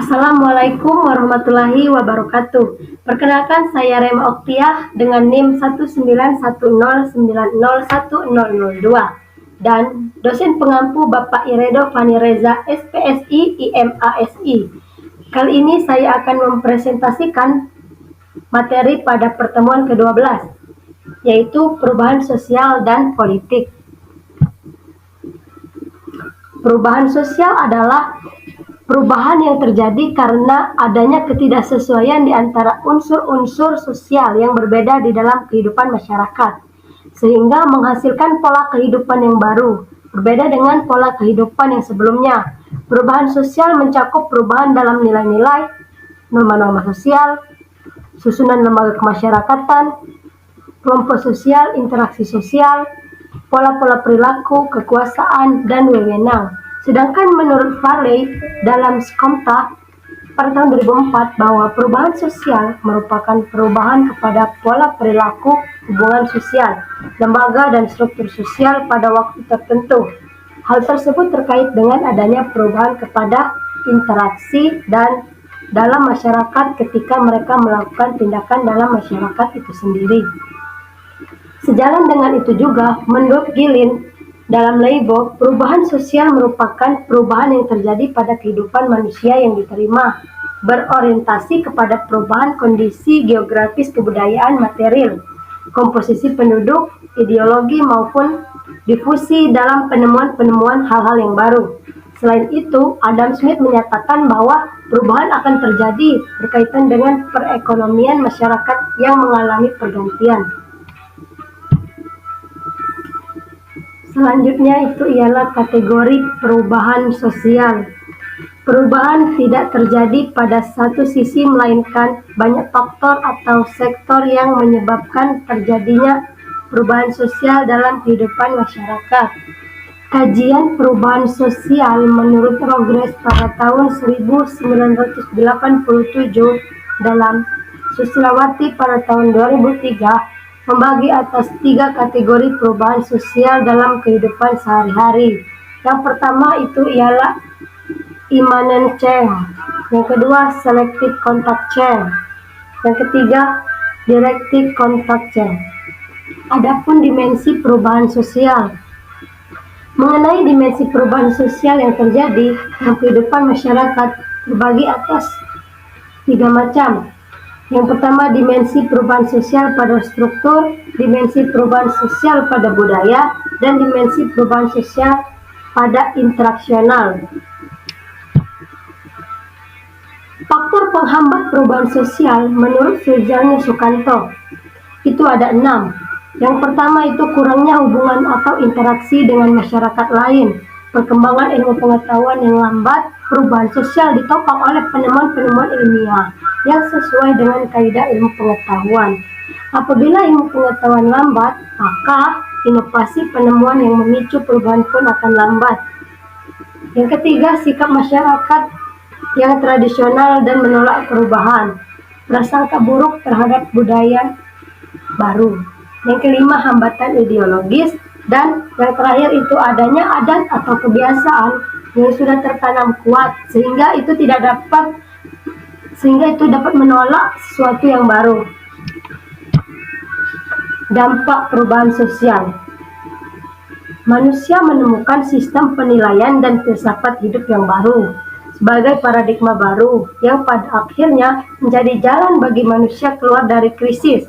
Assalamualaikum warahmatullahi wabarakatuh. Perkenalkan, saya Rema Oktiah dengan NIM 19109010002 dan dosen pengampu Bapak Iredo Fani Reza SPSI IMASI. Kali ini saya akan mempresentasikan materi pada pertemuan ke-12, yaitu perubahan sosial dan politik. Perubahan sosial adalah perubahan yang terjadi karena adanya ketidaksesuaian di antara unsur-unsur sosial yang berbeda di dalam kehidupan masyarakat, sehingga menghasilkan pola kehidupan yang baru, berbeda dengan pola kehidupan yang sebelumnya. Perubahan sosial mencakup perubahan dalam nilai-nilai, norma-norma sosial, susunan lembaga kemasyarakatan, kelompok sosial, interaksi sosial, pola-pola perilaku, kekuasaan, dan wewenang. Sedangkan menurut Farley dalam Skomta pada tahun 2004 bahwa perubahan sosial merupakan perubahan kepada pola perilaku, hubungan sosial, lembaga dan struktur sosial pada waktu tertentu. Hal tersebut terkait dengan adanya perubahan kepada interaksi dan dalam masyarakat ketika mereka melakukan tindakan dalam masyarakat itu sendiri. Sejalan dengan itu juga, menurut Gilin, dalam Leibow, perubahan sosial merupakan perubahan yang terjadi pada kehidupan manusia yang diterima, berorientasi kepada perubahan kondisi geografis, kebudayaan, material, komposisi penduduk, ideologi maupun difusi dalam penemuan-penemuan hal-hal yang baru. Selain itu, Adam Smith menyatakan bahwa perubahan akan terjadi berkaitan dengan perekonomian masyarakat yang mengalami pergantian. Selanjutnya itu ialah kategori perubahan sosial. Perubahan tidak terjadi pada satu sisi melainkan banyak faktor atau sektor yang menyebabkan terjadinya perubahan sosial dalam kehidupan masyarakat. Kajian perubahan sosial menurut Rogers pada tahun 1987 dalam Susilawati pada tahun 2003 membagi atas 3 kategori perubahan sosial dalam kehidupan sehari-hari. Yang pertama itu ialah immanent change, yang kedua selective contact change, yang ketiga directive contact change. Adapun dimensi perubahan sosial. Mengenai dimensi perubahan sosial yang terjadi dalam kehidupan masyarakat terbagi atas 3 macam. Yang pertama, dimensi perubahan sosial pada struktur, dimensi perubahan sosial pada budaya, dan dimensi perubahan sosial pada interaksional. Faktor penghambat perubahan sosial menurut Firjani Sukanto itu ada 6. Yang pertama itu kurangnya hubungan atau interaksi dengan masyarakat lain, perkembangan ilmu pengetahuan yang lambat, perubahan sosial ditopang oleh penemuan-penemuan ilmiah yang sesuai dengan kaidah ilmu pengetahuan. Apabila ilmu pengetahuan lambat, maka inovasi penemuan yang memicu perubahan pun akan lambat. Yang ketiga, sikap masyarakat yang tradisional dan menolak perubahan, prasangka buruk terhadap budaya baru. Yang kelima, hambatan ideologis, dan yang terakhir itu adanya adat atau kebiasaan yang sudah tertanam kuat sehingga itu dapat menolak sesuatu yang baru. Dampak perubahan sosial. Manusia menemukan sistem penilaian dan filsafat hidup yang baru sebagai paradigma baru yang pada akhirnya menjadi jalan bagi manusia keluar dari krisis,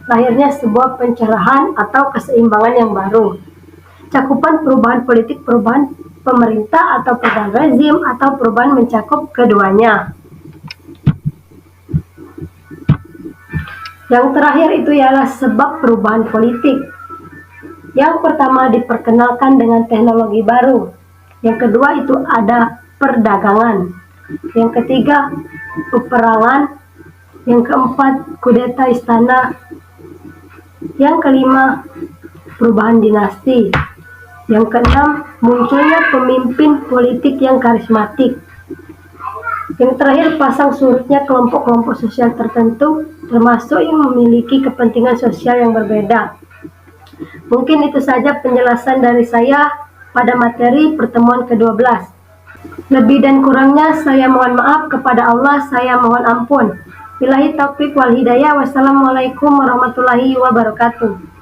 lahirnya sebuah pencerahan atau keseimbangan yang baru. Cakupan perubahan politik, perubahan pemerintah atau perubahan rezim atau perubahan mencakup keduanya. Yang terakhir itu ialah sebab perubahan politik. Yang pertama, diperkenalkan dengan teknologi baru. Yang kedua itu ada perdagangan. Yang ketiga, peperangan. Yang keempat, kudeta istana. Yang kelima, perubahan dinasti. Yang keenam, munculnya pemimpin politik yang karismatik. Yang terakhir, pasang surutnya kelompok-kelompok sosial tertentu, termasuk yang memiliki kepentingan sosial yang berbeda. Mungkin itu saja penjelasan dari saya pada materi pertemuan ke-12. Lebih dan kurangnya saya mohon maaf, kepada Allah saya mohon ampun. Billahi taufik wal hidayah. Wassalamualaikum warahmatullahi wabarakatuh.